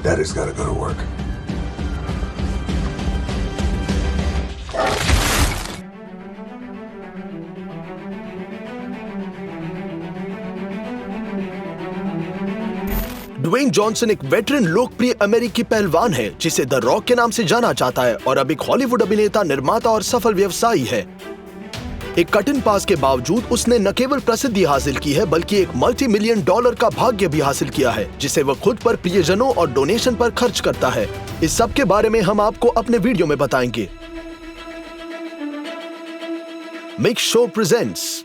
Daddy's gotta go to work. Dwayne Johnson एक veteran लोकप्रिय अमेरिकी पहलवान है जिसे द रॉक के नाम से जाना जाता है और अब एक हॉलीवुड अभिनेता, निर्माता और सफल व्यवसायी है। एक कठिन पास के बावजूद उसने न केवल प्रसिद्धि हासिल की है बल्कि एक $multi-million का भाग्य भी हासिल किया है जिसे वह खुद पर, प्रियजनों और डोनेशन पर खर्च करता है। इस सब के बारे में हम आपको अपने वीडियो में बताएंगे। Mic show presents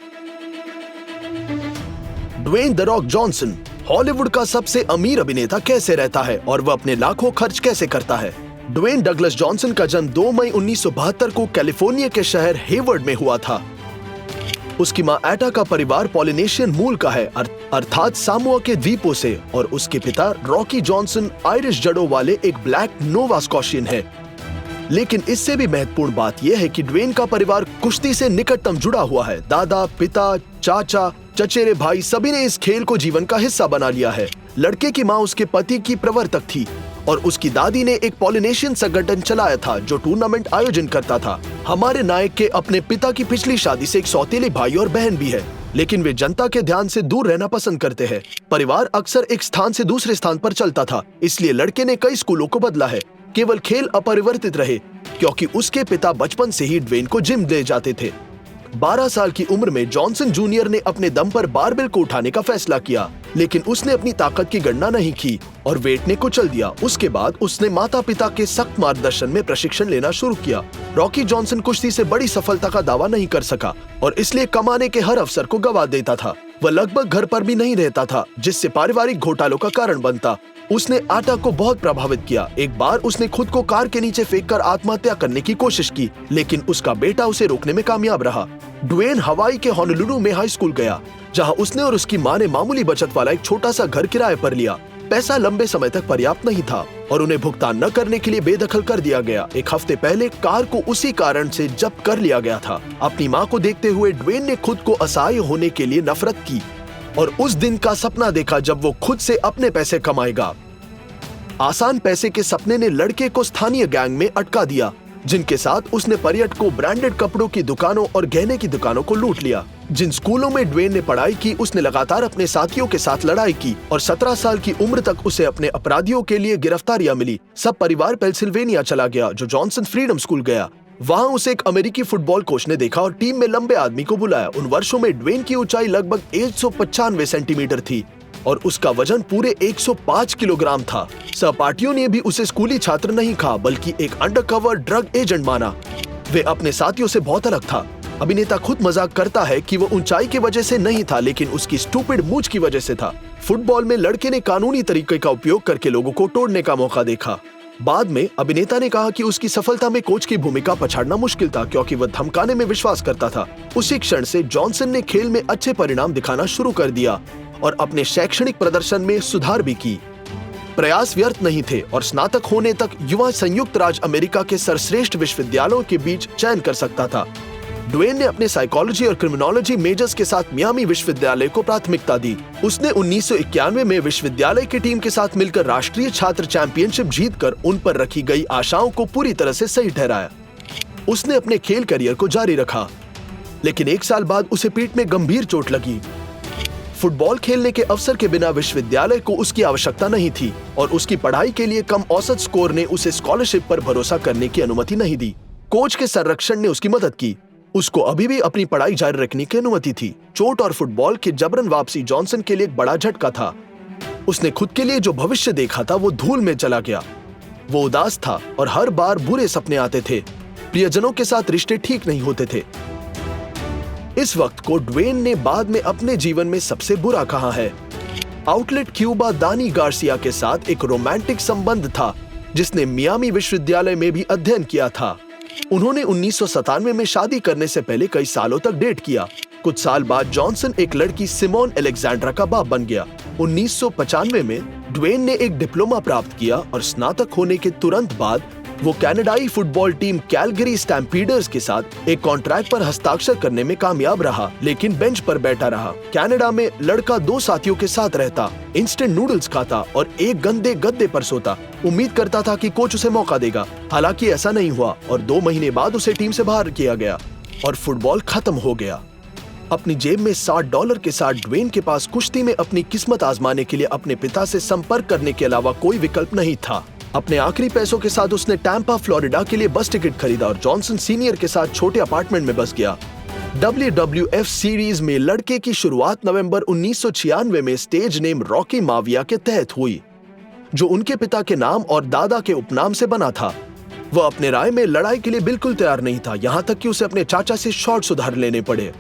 Dwayne the Rock Johnson Hollywood का सबसे अमीर अभिनेता कैसे रहता है और वह अपने लाखों खर्च कैसे करता है। ड्वेन डगलस जॉनसन का जन्म 2 मई 1972 को कैलिफोर्निया के शहर हेवर्ड में हुआ था। उसकी मां एटा का परिवार पॉलिनेशियन मूल का है, अर्थात सामोआ के द्वीपों से, और उसके पिता रॉकी जॉनसन आयरिश जड़ों वाले एक ब्लैक नोवा स्कॉशियन है। लेकिन इससे भी महत्वपूर्ण बात यह है कि ड्वेन का परिवार कुश्ती से निकटतम जुड़ा हुआ है। दादा, पिता, चाचा, चचेरे भाई सभी ने इस खेल को जीवन का हिस्सा बना लिया है। लड़के की मां उसके पति की प्रवर्तक थी और उसकी दादी ने एक पॉलिनेशियन संगठन चलाया था जो टूर्नामेंट आयोजन करता था। हमारे नायक के अपने पिता की पिछली शादी से एक सौतेले भाई और बहन भी है, लेकिन वे जनता के ध्यान से दूर रहना पसंद करते हैं। परिवार अक्सर एक स्थान से दूसरे स्थान पर चलता था, इसलिए लड़के ने कई स्कूलों को बदला है। केवल खेल अपरिवर्तित रहे क्योंकि उसके पिता बचपन से ही ड्वेन को जिम ले जाते थे। 12 साल की उम्र में जॉनसन जूनियर ने अपने दम पर बारबेल को उठाने का फैसला किया, लेकिन उसने अपनी ताकत की गणना नहीं की और वेट ने कुचल दिया। उसके बाद उसने माता पिता के सख्त मार्गदर्शन में प्रशिक्षण लेना शुरू किया। रॉकी जॉनसन कुश्ती से बड़ी सफलता का दावा नहीं कर सका और इसलिए कमाने के हर अवसर को गंवा देता था। वह लगभग घर पर भी नहीं रहता था, जिससे पारिवारिक घोटालों का कारण बनता। उसने आटा को बहुत प्रभावित किया। एक बार उसने खुद को कार के नीचे फेंककर आत्महत्या करने की कोशिश की, लेकिन उसका बेटा उसे रोकने में कामयाब रहा। ड्वेन हवाई के होनोलुलु में हाई स्कूल गया, जहां उसने और उसकी मां ने मामूली बचत वाला एक छोटा सा घर किराए पर लिया। पैसा लंबे समय तक पर्याप्त नहीं था और उन्हें भुगतान न करने के लिए बेदखल कर दिया गया। एक हफ्ते पहले कार को उसी कारण से जब्त कर लिया गया था। अपनी मां को देखते हुए ड्वेन ने खुद को असहाय होने के लिए नफरत की और उस दिन का सपना देखा जब वो खुद से अपने पैसे कमाएगा। आसान पैसे के सपने ने लड़के को स्थानीय गैंग में अटका दिया, जिनके साथ उसने पर्यटकों, ब्रांडेड कपड़ों की दुकानों और गहने की दुकानों को लूट लिया। जिन स्कूलों में ड्वेन ने पढ़ाई की, उसने लगातार अपने साथियों के साथ लड़ाई की और 17 साल की उम्र तक उसे अपने अपराधियों के लिए गिरफ्तारियां मिली। सब परिवार पेंसिल्वेनिया चला गया, जो जॉनसन फ्रीडम स्कूल गया। वहां उसे एक अमेरिकी फुटबॉल कोच ने देखा और टीम में लंबे आदमी को बुलाया। उन वर्षों में ड्वेन की ऊंचाई लगभग 195 सेंटीमीटर थी और उसका वजन पूरे 105 किलोग्राम था। सहपाठियों ने भी उसे स्कूली छात्र नहीं कहा बल्कि एक अंडरकवर ड्रग एजेंट माना। वे अपने साथियों से बहुत अलग था। अभिनेता खुद मजाक करता है कि वो ऊंचाई की वजह से नहीं था, लेकिन उसकी स्टूपिड मूंछ की वजह से था। फुटबॉल में लड़के ने कानूनी तरीके का उपयोग करके लोगों को तोड़ने का मौका देखा। बाद में अभिनेता ने कहा कि उसकी सफलता में कोच की भूमिका पछाड़ना मुश्किल था क्योंकि वह धमकाने में विश्वास करता था। उसी क्षण से जॉनसन ने खेल में अच्छे परिणाम दिखाना शुरू कर दिया और अपने शैक्षणिक प्रदर्शन में सुधार भी की। प्रयास व्यर्थ नहीं थे और स्नातक होने तक युवा संयुक्त राज्य अमेरिका के सर्वश्रेष्ठ विश्वविद्यालयों के बीच चयन कर सकता था। ड्वेन ने अपने साइकोलॉजी और क्रिमिनोलॉजी मेजर्स के साथ मियामी विश्वविद्यालय को प्राथमिकता दी। उसने 1991 में विश्वविद्यालय की टीम के साथ मिलकर राष्ट्रीय छात्र चैंपियनशिप जीतकर उन पर रखी गई आशाओं को पूरी तरह से सही ठहराया। उसने अपने खेल करियर को जारी रखा, लेकिन 1 साल बाद उसे पीठ में गंभीर चोट लगी। फुटबॉल खेलने के अवसर के बिना विश्वविद्यालय को उसकी आवश्यकता नहीं थी और उसकी पढ़ाई के लिए कम औसत स्कोर ने उसे स्कॉलरशिप पर भरोसा करने की अनुमति नहीं दी। कोच के संरक्षण ने उसकी मदद की। उसको अभी भी अपनी पढ़ाई जारी रखने की अनुमति थी। चोट और फुटबॉल की जबरन वापसी जॉनसन के लिए एक बड़ा झटका था। उसने खुद के लिए जो भविष्य देखा था वो धूल में चला गया। वो उदास था और हर बार बुरे सपने आते थे। प्रियजनों के साथ रिश्ते ठीक नहीं होते थे। इस वक्त को ड्वेन ने बाद में अपने जीवन में सबसे बुरा कहा है। आउटलेट क्यूबा दानी गार्सिया के साथ एक रोमांटिक संबंध था, जिसने मियामी विश्वविद्यालय में भी अध्ययन किया था। उन्होंने 1997 में शादी करने से पहले कई सालों तक डेट किया। कुछ साल बाद जॉनसन एक लड़की सिमोन अलेक्जेंड्रा का बाप बन गया। 1995 में ड्वेन ने एक डिप्लोमा प्राप्त किया और स्नातक होने के तुरंत बाद वो कनाडाई फुटबॉल टीम कैलगरी स्टैम्पीडर्स के साथ एक कॉन्ट्रैक्ट पर हस्ताक्षर करने में कामयाब रहा, लेकिन बेंच पर बैठा रहा। कनाडा में लड़का 2 साथियों के साथ रहता, इंस्टेंट नूडल्स खाता और एक गंदे गद्दे पर सोता। उम्मीद करता था कि कोच उसे मौका देगा। हालांकि ऐसा नहीं हुआ और 2 महीने बाद उसे टीम से बाहर किया गया और फुटबॉल खत्म हो गया। अपनी जेब में $60 के साथ ड्वेन के पास कुश्ती में अपनी किस्मत आजमाने के लिए अपने पिता से संपर्क करने के अलावा कोई विकल्प नहीं था। अपने आखिरी पैसों के साथ उसने टैम्पा, फ्लोरिडा के लिए बस टिकट खरीदा और जॉनसन सीनियर के साथ छोटे अपार्टमेंट में बस गया। WWF सीरीज में लड़के की शुरुआत नवंबर 1996 में स्टेज नेम रॉकी माविया के तहत हुई, जो उनके पिता के नाम और दादा के उपनाम से बना था। वह अपने राय में लड़ाई के लिए बिल्कुल तैयार नहीं था, यहाँ तक कि उसे अपने चाचा से शॉट सुधार लेने पड़े।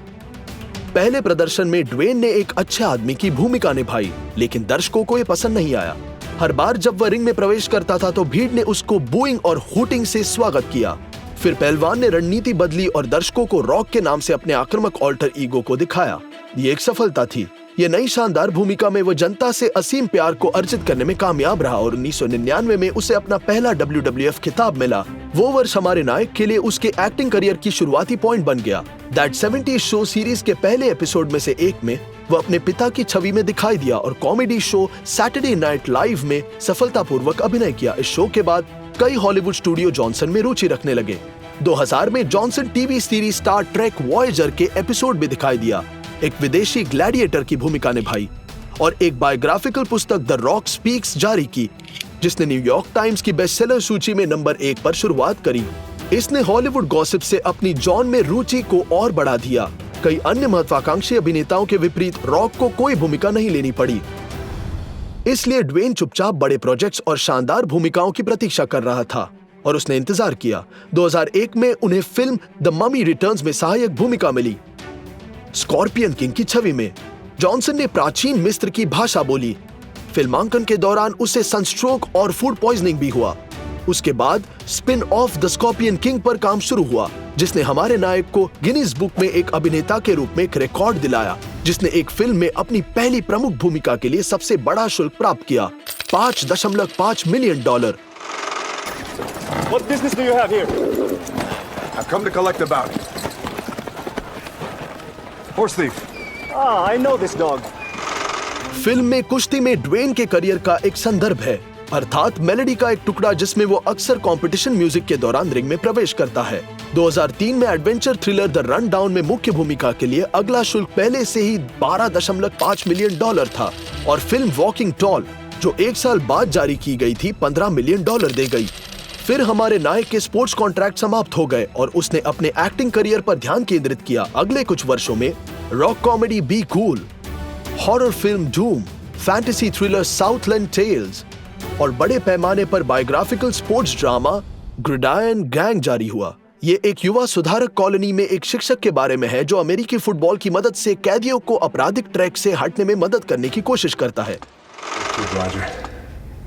पहले प्रदर्शन में ड्वेन ने एक अच्छे आदमी की भूमिका निभाई, लेकिन दर्शकों को यह पसंद नहीं आया। हर बार जब वह रिंग में प्रवेश करता था तो भीड़ ने उसको बूइंग और हूटिंग से स्वागत किया। फिर पहलवान ने रणनीति बदली और दर्शकों को रॉक के नाम से अपने आक्रामक ऑल्टर ईगो को दिखाया। ये एक सफलता थी। ये नई शानदार भूमिका में वो जनता से असीम प्यार को अर्जित करने में कामयाब रहा और 1999 में उसे अपना पहला WWF खिताब मिला। वो वर्ष हमारे नायक के लिए उसके एक्टिंग करियर की शुरुआती पॉइंट बन गया। दैट 70 शो सीरीज के पहले एपिसोड में से एक में वो अपने पिता की छवि में दिखाई दिया और comedy show Saturday night live में सफलतापूर्वक अभिनय किया। इस शो के बाद कई हॉलीवुड स्टूडियो जॉनसन में रुचि रखने लगे। 2000 में Johnson TV series Star Trek Voyager के एपिसोड में दिखाई दिया, एक विदेशी ग्लैडिएटर की भूमिका निभाई और एक बायोग्राफिकल पुस्तक द रॉक स्पीक्स जारी की, जिसने न्यूयॉर्क टाइम्स की बेस्टसेलर सूची में नंबर 1 पर शुरुआत करी। इसने हॉलीवुड गॉसिप से अपनी जॉन में रुचि को और बढ़ा दिया। कई अन्य महत्वाकांक्षी अभिनेताओं के विपरीत रॉक को कोई भूमिका नहीं लेनी पड़ी, इसलिए ड्वेन चुपचाप बड़े प्रोजेक्ट्स और शानदार भूमिकाओं की प्रतीक्षा कर रहा था और उसने इंतजार किया। 2001 में उन्हें फिल्म द ममी रिटर्न्स में सहायक भूमिका मिली। स्कॉर्पियन किंग की छवि में जॉनसन ने प्राचीन मिस्र की भाषा बोली। फिल्मांकन के दौरान उसे सनस्ट्रोक और फूड पॉइजनिंग भी हुआ। उसके बाद spin off the scorpion king पर काम शुरू हुआ, जिसने हमारे नायक को गिनीज बुक में एक अभिनेता के रूप में एक रिकॉर्ड दिलाया, जिसने एक फिल्म में अपनी पहली प्रमुख भूमिका के लिए सबसे बड़ा शुल्क प्राप्त किया, $5.5 million. What business do you have here? I've come to collect the bounty. Horse thief. I know this dog. Film में कुश्ती में ड्वेन के करियर का एक संदर्भ है, अर्थात मेलोडी का एक टुकड़ा जिसमें वो अक्सर कंपटीशन म्यूजिक के दौरान रिंग में प्रवेश करता है। 2003 में adventure thriller the run down में मुख्य भूमिका के लिए अगला शुल्क पहले से ही $12.5 मिलियन था और फिल्म वॉकिंग टॉल, जो 1 साल बाद जारी की गई थी, $15 मिलियन दे गई। फिर हमारे नायक के स्पोर्ट्स कॉन्ट्रैक्ट समाप्त हो गए और उसने अपने एक्टिंग करियर पर ध्यान केंद्रित किया। अगले कुछ वर्षों में Rock comedy Be Cool, horror film Doom, fantasy thriller Southland Tales और बड़े पैमाने पर biographical sports drama Gridiron Gang जारी हुआ। ये एक युवा सुधारक कॉलोनी में एक शिक्षक के बारे में है जो अमेरिकी फुटबॉल की मदद से कैदियों को आपराधिक ट्रैक से हटने में मदद करने की कोशिश करता है। Roger.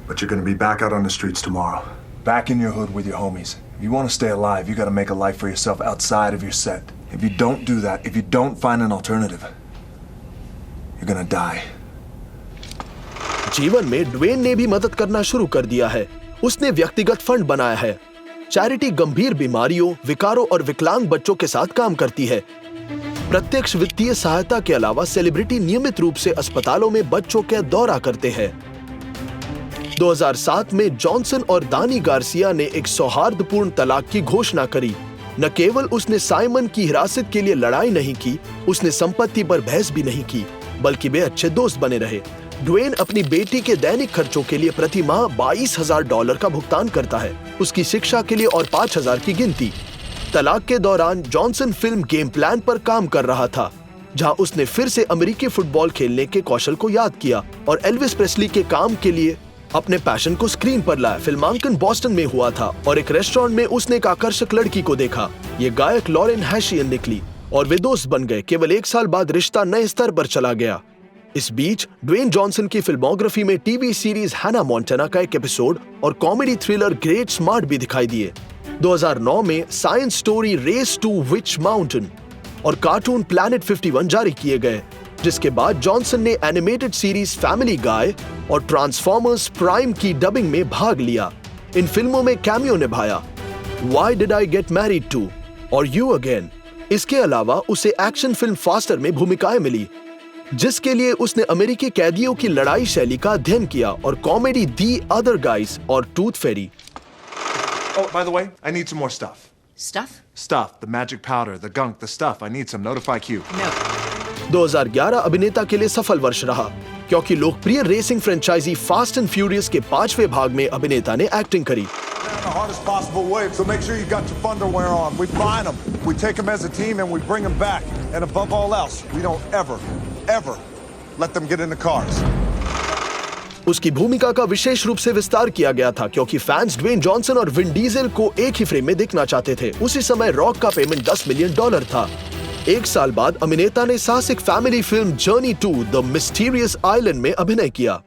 But you're gonna be back out on the streets tomorrow. Back in your hood with your homies. If you want to stay alive, you gotta make a life for yourself outside of your set. If you don't do that, if you don't find an alternative, you're gonna die. जीवन में Dwayne ने भी मदद करना शुरू कर दिया है। उसने व्यक्तिगत फंड बनाया है। चैरिटी गंभीर बीमारियों, विकारों और विकलांग बच्चों के साथ काम करती है। प्रत्यक्ष वित्तीय सहायता के अलावा सेलिब्रिटी नियमित रूप से अस्पतालों में बच्चों का दौरा करते हैं। 2007 में जॉनसन और दानी गार्सिया ने एक सौहार्दपूर्ण तलाक की घोषणा करी। न केवल उसने साइमन की हिरासत के लिए लड़ाई नहीं की, उसने संपत्ति पर बहस भी नहीं की, बल्कि वे अच्छे दोस्त बने रहे। ड्वेन अपनी बेटी के दैनिक खर्चों के लिए प्रति माह $22,000 का भुगतान करता है, उसकी शिक्षा के लिए और 5,000 की गिनती। तलाक के दौरान जॉनसन फिल्म गेम प्लान पर काम कर रहा था, जहां उसने फिर से अमेरिकी फुटबॉल खेलने के कौशल को याद किया और एल्विस प्रेस्ली के काम के लिए अपने पैशन को स्क्रीन पर लाया। फिल्मांकन बॉस्टन में हुआ था और एक रेस्टोरेंट में उसने एक आकर्षक लड़की को देखा। ये गायक लॉरेन हैशियन निकली और वे दोस्त बन गए। केवल 1 साल बाद रिश्ता नए स्तर पर चला गया। इस बीच ड्वेन जॉनसन की फिल्मोग्राफी में टीवी सीरीज हैना मोंटाना का एक एपिसोड और कॉमेडी थ्रिलर ग्रेट स्मार्ट भी दिखाई दिए। 2009 में science story Race to Witch Mountain और कार्टून प्लैनेट 51 जारी किए गए, जिसके बाद जॉनसन ने एनिमेटेड सीरीज फैमिली गाय और ट्रांसफॉर्मर्स प्राइम की डबिंग में भाग लिया। इन फिल्मों में कैमियो निभाया, Why Did I Get Married To और You Again। इसके अलावा उसे एक्शन फिल्म फास्टर में भूमिकाएं मिली, जिसके लिए उसने अमेरिकी कैदियों की लड़ाई शैली का अध्ययन किया, और कॉमेडी दी अदर गाइज और tooth Pheri. Oh, by the way, I need some more stuff. Stuff? Stuff, the magic powder, the gunk, the stuff. I need some. Notify Q. No. 2011 अभिनेता के लिए सफल वर्ष रहा, क्योंकि लोकप्रिय racing franchise Fast and Furious के 5वें भाग में अभिनेता ने एक्टिंग करी। The hardest possible way, so make sure you got your underwear on. We find them, we take them as a team, and we bring them back. And above all else, we don't ever let them get in the cars. उसकी भूमिका का विशेष रूप से विस्तार किया गया था, क्योंकि फैंस ड्वेन जॉनसन और विन डीजल को एक ही फ्रेम में देखना चाहते थे। उसी समय रॉक का पेमेंट $10 मिलियन था। एक साल बाद अभिनेता ने साहसिक family film Journey to the Mysterious Island में अभिनय किया,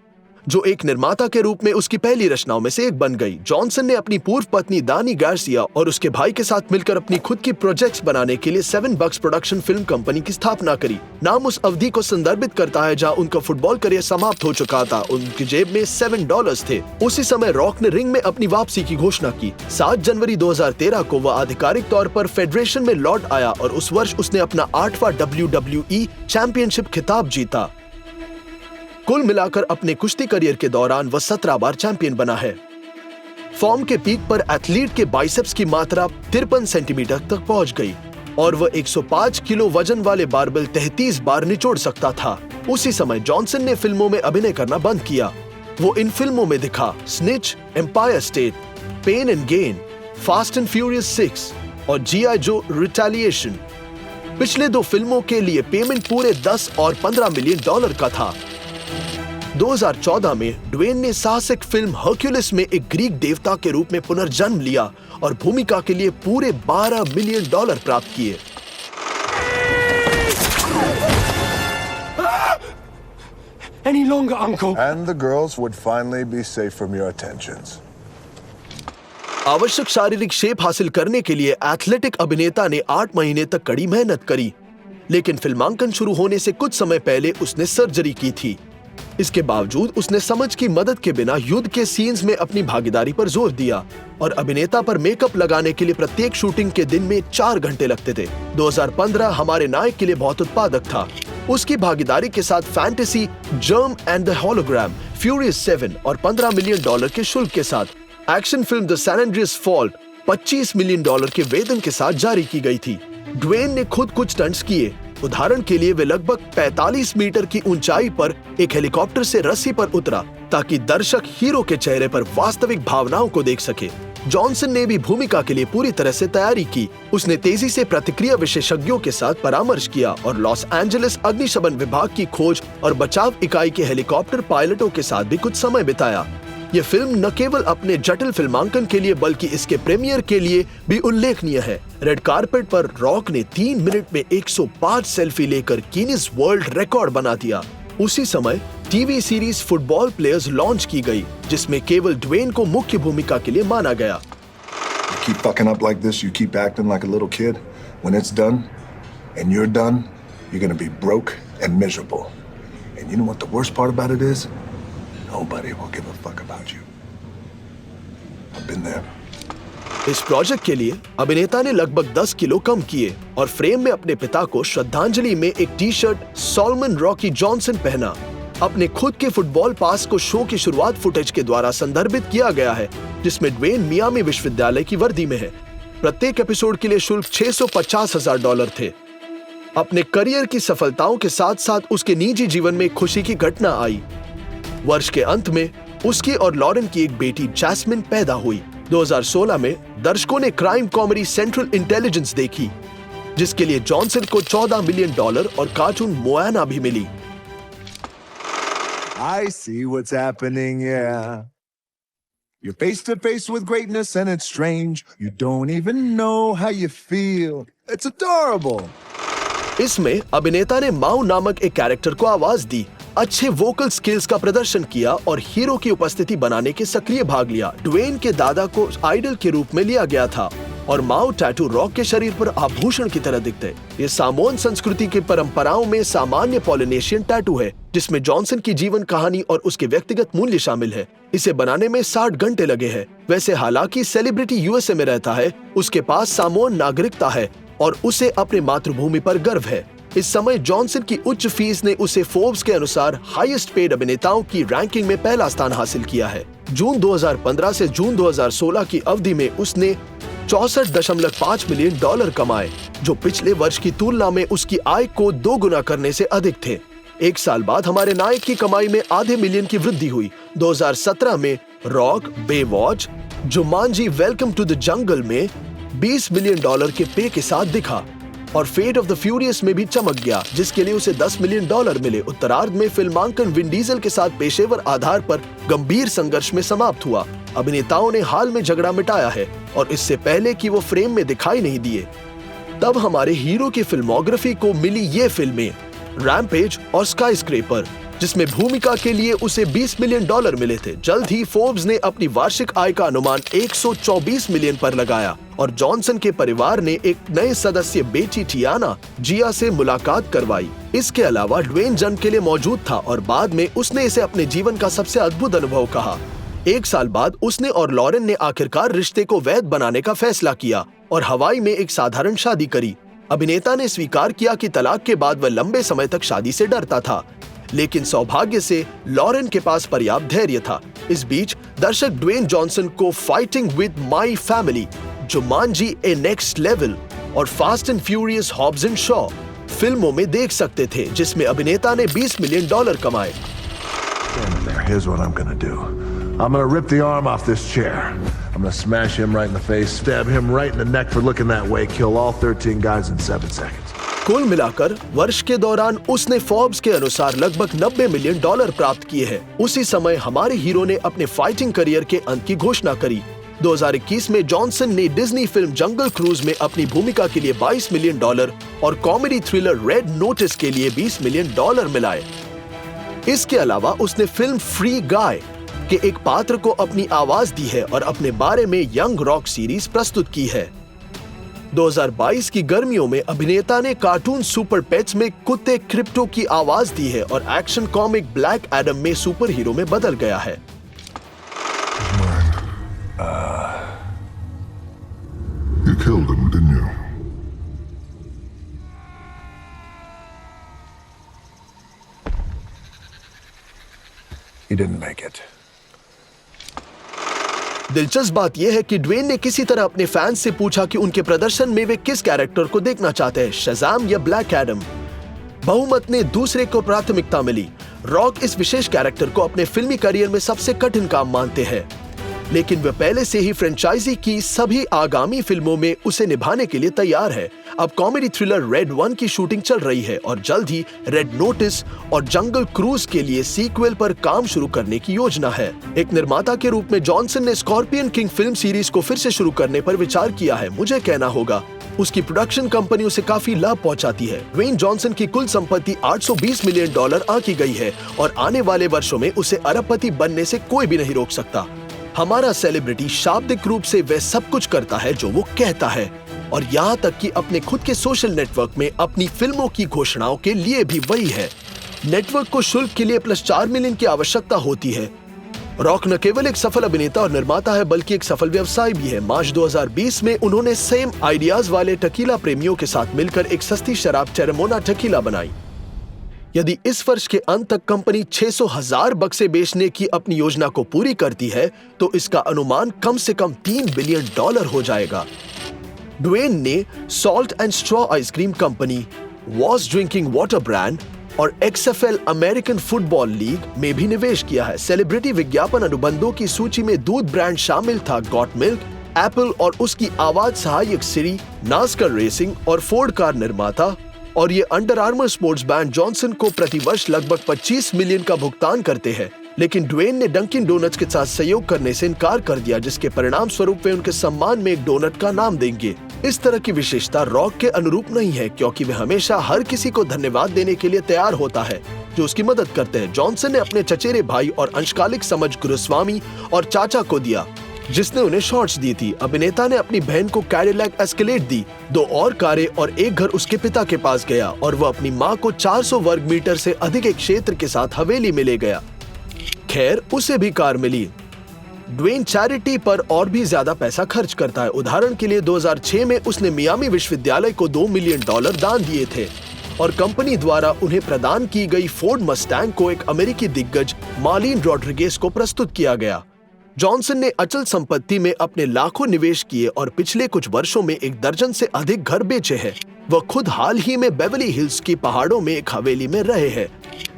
जो एक निर्माता के रूप में उसकी पहली रचनाओं में से एक बन गई। जॉनसन ने अपनी पूर्व पत्नी दानी गार्सिया और उसके भाई के साथ मिलकर अपनी खुद की प्रोजेक्ट्स बनाने के लिए 7 बक्स प्रोडक्शन फिल्म कंपनी की स्थापना करी। नाम उस अवधि को संदर्भित करता है जहां उनका फुटबॉल करियर समाप्त हो चुका था। उनकी जेब में $7 थे। उसी समय रॉक ने रिंग में अपनी वापसी की घोषणा की। 7 जनवरी 2013 को वह आधिकारिक तौर पर फेडरेशन में लौट आया और उस वर्ष उसने अपना 8वां WWE चैंपियनशिप खिताब जीता। कुल मिलाकर अपने कुश्ती करियर के दौरान वह 17 बार चैंपियन बना है। फॉर्म के पीक पर एथलीट के बाइसेप्स की मात्रा 53 सेंटीमीटर तक पहुंच गई और वह 105 किलो वजन वाले बारबेल 33 बार निचोड़ सकता था। उसी समय जॉनसन ने फिल्मों में अभिनय करना बंद किया। वो इन फिल्मों में दिखा Snitch, Empire State, Pain and Gain, Fast and Furious 6 और G.I. जो रिटेलिएशन। पिछले 2 फिल्मों के लिए पेमेंट पूरे $10 और $15 मिलियन का था। 2014 में ड्वेन ने साहसिक फिल्म हर्क्यूलिस में एक ग्रीक देवता के रूप में पुनर्जन्म लिया और भूमिका के लिए पूरे $12 मिलियन प्राप्त किए। Any longer, Uncle? And the girls would finally be safe from your attentions. आवश्यक शारीरिक शेप हासिल करने के लिए एथलेटिक अभिनेता ने 8 महीने तक कड़ी मेहनत करी, लेकिन फिल्मांकन शुरू होने से कुछ समय पहले उसने सर्जरी की थी। इसके बावजूद उसने समझ की मदद के बिना युद्ध के सीन्स में अपनी भागीदारी पर जोर दिया और अभिनेता पर मेकअप लगाने के लिए प्रत्येक शूटिंग के दिन में 4 घंटे लगते थे। 2015 हमारे नायक के लिए बहुत उत्पादक था। उसकी भागीदारी के साथ fantasy, Germ and the Hologram, Furious 7 और $15 मिलियन के शुल्क के साथ action film the San Andreas Fault $25 million के वेतन के साथ जारी की गई थी। ड्वेन ने खुद कुछ स्टंट्स किए। उदाहरण के लिए वे लगभग 45 मीटर की ऊंचाई पर एक हेलीकॉप्टर से रस्सी पर उतरा ताकि दर्शक हीरो के चेहरे पर वास्तविक भावनाओं को देख सके। जॉनसन ने भी भूमिका के लिए पूरी तरह से तैयारी की। उसने तेजी से प्रतिक्रिया विशेषज्ञों के साथ परामर्श किया और लॉस एंजलिस अग्निशमन विभाग की खोज और बचाव इकाई के हेलीकॉप्टर पायलटों के साथ भी कुछ समय बिताया। यह फिल्म न केवल अपने जटिल फिल्मांकन के लिए बल्कि इसके प्रीमियर के लिए भी उल्लेखनीय है। रेड कार्पेट पर रॉक ने 3 मिनट में 105 सेल्फी लेकर गिनीज वर्ल्ड रिकॉर्ड बना दिया। उसी समय TV series football players launch की गई, जिसमें केवल ड्वेन को मुख्य भूमिका के लिए माना गया। You keep fucking up like this, you keep acting like a little kid. When it's done, and you're done, you're gonna be broke and miserable. And you know what the worst part about it is? Nobody will give a fuck about you. I've been there. इस project के लिए अभिनेता ने लगभग 10 kilo कम किए और frame में अपने पिता को श्रद्धांजलि में एक टी-शर्ट सॉलमन रॉकी जॉनसन पहना। अपने खुद के फुटबॉल पास को शो की शुरुआत फुटेज के द्वारा संदर्भित किया गया है, जिसमें ड्वेन मियामी विश्वविद्यालय की वर्दी में है। प्रत्येक एपिसोड के लिए शुल्क $650,000 थे। अपने करियर की सफलताओं के साथ साथ उसके निजी जीवन में खुशी की घटना आई। वर्ष के अंत में उसकी और लॉरेन की एक बेटी जैस्मिन पैदा हुई। 2016 में दर्शकों ने क्राइम कॉमेडी सेंट्रल इंटेलिजेंस देखी, जिसके लिए जॉनसन को $14 मिलियन और कार्टून मोआना भी मिली। I see what's happening, yeah. You're face to face with greatness and it's strange. You don't even know how you feel. It's adorable. इसमें अभिनेता ने Maui नामक एक कैरेक्टर को आवाज दी, अच्छे वोकल स्किल्स का प्रदर्शन किया और हीरो की उपस्थिति बनाने के सक्रिय भाग लिया। ड्वेन के दादा को आइडल के रूप में लिया गया था और माओ टैटू रॉक के शरीर पर आभूषण की तरह दिखते। ये सामोन संस्कृति की परंपराओं में सामान्य पॉलिनेशियन टैटू है, जिसमें जॉनसन की जीवन कहानी और उसके व्यक्तिगत मूल्य शामिल है। इसे बनाने में 60 घंटे लगे हैं। वैसे हालांकि सेलिब्रिटी यूएसए में रहता है, उसके पास सामोन नागरिकता है और उसे अपने मातृभूमि पर गर्व है। इस समय जॉनसन की उच्च फीस ने उसे फोर्ब्स के अनुसार हाईएस्ट पेड अभिनेताओं की रैंकिंग में पहला स्थान हासिल किया है। जून 2015 से जून 2016 की अवधि में उसने $64.5 मिलियन कमाए, जो पिछले वर्ष की तुलना में उसकी आय को 2 गुना करने से अधिक थे। एक साल बाद हमारे नायक की कमाई में आधे मिलियन की वृद्धि हुई। 2017 में Rock Baywatch Jumanji Welcome to the Jungle में $20 मिलियन के पे के साथ दिखा और फेट ऑफ द फ्यूरियस में भी चमक गया, जिसके लिए उसे $10 मिलियन मिले। उत्तरार्ध में फिल्मांकन विन डीजल के साथ पेशेवर आधार पर गंभीर संघर्ष में समाप्त हुआ। अभिनेताओं ने हाल में झगड़ा मिटाया है और इससे पहले कि वो फ्रेम में दिखाई नहीं दिए। तब हमारे हीरो की फिल्मोग्राफी को मिली ये फिल्में रैम्पेज और स्काईस्क्रेपर, जिसमें भूमिका के लिए उसे $20 मिलियन मिले थे। जल्द ही फोर्ब्स ने अपनी वार्षिक आय का अनुमान 124 मिलियन पर लगाया और जॉनसन के परिवार ने एक नए सदस्य बेटी टियाना जिया से मुलाकात करवाई। इसके अलावा ड्वेन जन्म के लिए मौजूद था और बाद में उसने इसे अपने जीवन का सबसे अद्भुत अनुभव कहा। 1 साल बाद उसने और लॉरेन ने आखिरकार रिश्ते को वैध बनाने का फैसला किया और हवाई में एक साधारण शादी करी। अभिनेता ने स्वीकार किया कि तलाक के बाद वह लंबे समय तक शादी से डरता था, लेकिन सौभाग्य से लॉरेन के पास पर्याप्त धैर्य था। इस बीच दर्शक ड्वेन जॉनसन को fighting with my family, Jumanji a next level और fast and furious Hobbs and Shaw फिल्मों में देख सकते थे, जिसमें अभिनेता ने $20 मिलियन कमाए। Here's what I'm gonna do. I'm gonna rip the arm off this chair. I'm gonna smash him right in the face, stab him right in the neck for looking that way, kill all 13 guys in 7 seconds. कुल मिलाकर वर्ष के दौरान उसने Forbes के अनुसार लगभग $90 million प्राप्त किए हैं। उसी समय हमारे हीरो ने अपने फाइटिंग करियर के अंत की घोषणा करी। 2021 में जॉनसन ने डिज्नी फिल्म जंगल क्रूज में अपनी भूमिका के लिए $22 मिलियन और कॉमेडी थ्रिलर रेड नोटिस के लिए $20 मिलियन मिलाए। इसके अलावा उसने फिल्म फ्री गाय के एक पात्र को अपनी आवाज दी है और अपने बारे में यंग रॉक सीरीज प्रस्तुत की है। 2022 की गर्मियों में अभिनेता ने कार्टून सुपर पेट्स में कुत्ते क्रिप्टो की आवाज दी है और एक्शन कॉमिक ब्लैक एडम में सुपर हीरो में बदल गया है। You killed him, didn't you? He didn't make it. दिलचस्प बात यह है कि ड्वेन ने किसी तरह अपने फैंस से पूछा कि उनके प्रदर्शन में वे किस कैरेक्टर को देखना चाहते हैं, शज़ाम या ब्लैक एडम। बहुमत ने दूसरे को प्राथमिकता मिली। रॉक इस विशेष कैरेक्टर को अपने फिल्मी करियर में सबसे कठिन काम मानते हैं, लेकिन वह पहले से ही फ्रेंचाइजी की सभी आगामी फिल्मों में उसे निभाने के लिए तैयार है। अब कॉमेडी थ्रिलर रेड 1 की शूटिंग चल रही है और जल्द ही रेड नोटिस और जंगल क्रूज के लिए सीक्वल पर काम शुरू करने की योजना है। एक निर्माता के रूप में जॉनसन ने स्कॉर्पियन किंग फिल्म सीरीज को फिर से शुरू करने पर विचार किया है। मुझे कहना होगा, उसकी प्रोडक्शन कंपनी उसे काफी लाभ पहुंचाती है। ड्वेन जॉनसन की कुल संपत्ति $820 मिलियन आंकी गई है और आने वाले वर्षों में उसे अरबपति बनने से कोई भी नहीं रोक सकता। हमारा सेलिब्रिटी शाब्दिक रूप से वह सब कुछ करता है जो वो कहता है, और यहाँ तक कि अपने खुद के सोशल नेटवर्क में अपनी फिल्मों की घोषणाओं के लिए भी वही है। नेटवर्क को शुल्क के लिए +4 मिलियन की आवश्यकता होती है। रॉक न केवल एक सफल अभिनेता और निर्माता है, बल्कि एक सफल व्यवसाय भी है। मार्च 2020 में उन्होंने सेम आइडियाज वाले टकीला प्रेमियों के साथ मिलकर एक सस्ती शराब टेरेमोना टकीला बनाई। यदि इस वर्ष के अंत तक कंपनी 600,000 बक्से बेचने की अपनी योजना को पूरी करती है, तो इसका अनुमान कम से कम $3 बिलियन हो जाएगा। ड्वेन ने Salt and Straw ice cream company, Voss drinking water brand और XFL अमेरिकन फुटबॉल लीग में भी निवेश किया है। सेलिब्रिटी विज्ञापन अनुबंधों की सूची में दूध ब्रांड शामिल था, गॉट मिल्क, एप्पल और उसकी आवाज सहायक सिरी, नास्कर रेसिंग और फोर्ड कार निर्माता। और ये under armour sports band Johnson को प्रतिवर्ष लगभग 25 मिलियन का भुगतान करते हैं, लेकिन ड्वेन ने डंकिन डोनट्स के साथ सहयोग करने से इनकार कर दिया, जिसके परिणाम स्वरूप वे उनके सम्मान में एक डोनट का नाम देंगे। इस तरह की विशेषता रॉक के अनुरूप नहीं है, क्योंकि वह हमेशा हर किसी को धन्यवाद देने के लिए तैयार होता है जो उसकी मदद करते हैं। जॉनसन ने अपने चचेरे भाई और अंशकालिक समझ गुरुस्वामी और चाचा को दिया, जिसने उन्हें शॉर्ट्स दी थी। अभिनेता ने अपनी बहन को कैडिलैक एस्केलेड दी, 2 और कारें और एक घर उसके पिता के पास गया और वह अपनी माँ को 400 वर्ग मीटर से अधिक एक क्षेत्र के साथ हवेली में ले गया। खैर, उसे भी कार मिली। ड्वेन चैरिटी पर और भी ज्यादा पैसा खर्च करता है। उदाहरण के लिए 2006 में उसने मियामी विश्वविद्यालय को $2 मिलियन दान दिए थे और कंपनी द्वारा उन्हें प्रदान की गई फोर्ड मस्टैंग को एक अमेरिकी दिग्गज मार्लिन रॉड्रिगेज को प्रस्तुत किया गया। जॉनसन ने अचल संपत्ति में अपने लाखों निवेश किए और पिछले कुछ वर्षों में 1 दर्जन से अधिक घर बेचे हैं। वह खुद हाल ही में बेवरली हिल्स की पहाड़ों में एक हवेली में रहे हैं,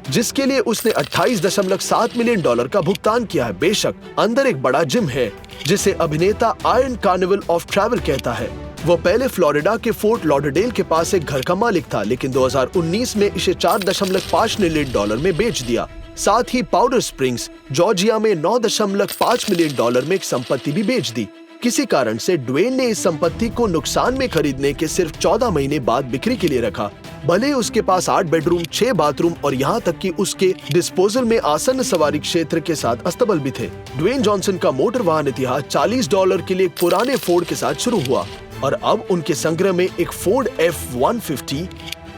जिसके लिए उसने $28.7 मिलियन का भुगतान किया है। बेशक अंदर एक बड़ा जिम है, जिसे अभिनेता आयरन कार्निवल ऑफ ट्रैवल कहता है। वह पहले फ्लोरिडा के फोर्ट लॉडरडेल के पास एक घर का मालिक था, लेकिन 2019 में इसे $4.5 मिलियन में बेच दिया। साथ ही पाउडर स्प्रिंग्स, जॉर्जिया में $9.5 मिलियन में एक संपत्ति भी बेच दी। किसी कारण से ड्वेन ने इस संपत्ति को नुकसान में खरीदने के सिर्फ 14 महीने बाद बिक्री के लिए रखा। भले ही उसके पास 8 बेडरूम, 6 बाथरूम और यहाँ तक कि उसके डिस्पोजल में आसन सवारी क्षेत्र के साथ अस्तबल भी थे। ड्वेन जॉनसन का मोटर वाहन इतिहास $40 के लिए एक पुराने फोर्ड के साथ शुरू हुआ और अब उनके संग्रह में एक फोर्ड F-150,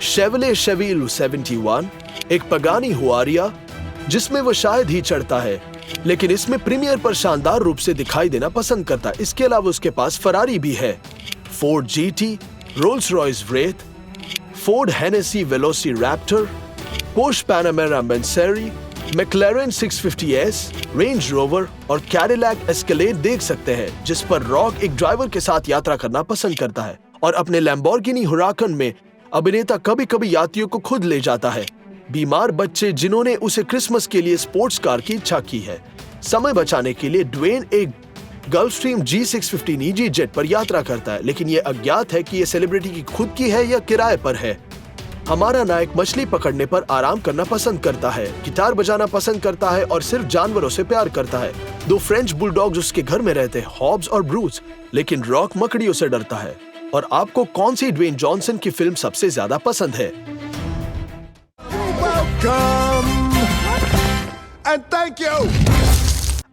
शेवले शेविल 71, एक पगानी हुआरिया जिसमें वो शायद ही चढ़ता है, लेकिन इसमें प्रीमियर पर शानदार रूप से दिखाई देना पसंद करता है। इसके अलावा उसके पास फरारी भी है, Ford GT, Rolls Royce Wraith, Ford Hennessey Velociraptor, Porsche Panamera मेंसेरी, मैक्लेरेन 650S, रेंज रोवर और कैडिलैक एस्केलेड देख सकते हैं, जिस पर रॉक एक ड्राइवर के साथ यात्रा करना पसंद करता है। और अपने लैम्बोर्गिनी हुराकन में अभिनेता कभी-कभी यात्रियों को खुद ले जाता है। बीमार बच्चे जिन्होंने उसे क्रिसमस के लिए स्पोर्ट्स कार की इच्छा की है। समय बचाने के लिए ड्वेन एक गल्फस्ट्रीम G650 निजी जेट पर यात्रा करता है, लेकिन यह अज्ञात है कि यह सेलिब्रिटी की खुद की है या किराए पर है। हमारा नायक मछली पकड़ने पर आराम करना पसंद करता है, गिटार बजाना पसंद करता है और सिर्फ जानवरों से प्यार करता है। 2 फ्रेंच बुलडॉग्स उसके घर में रहते हैं, हॉब्स और ब्रूस, लेकिन रॉक मकड़ियों से डरता है। और आपको कौन सी ड्वेन जॉनसन की फिल्म सबसे ज्यादा पसंद है? And thank you!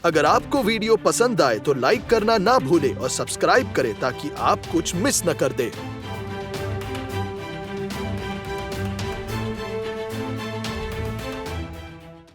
अगर आपको वीडियो पसंद आए तो लाइक करना ना भूलें और सब्सक्राइब करें ताकि आप कुछ मिस न कर दें।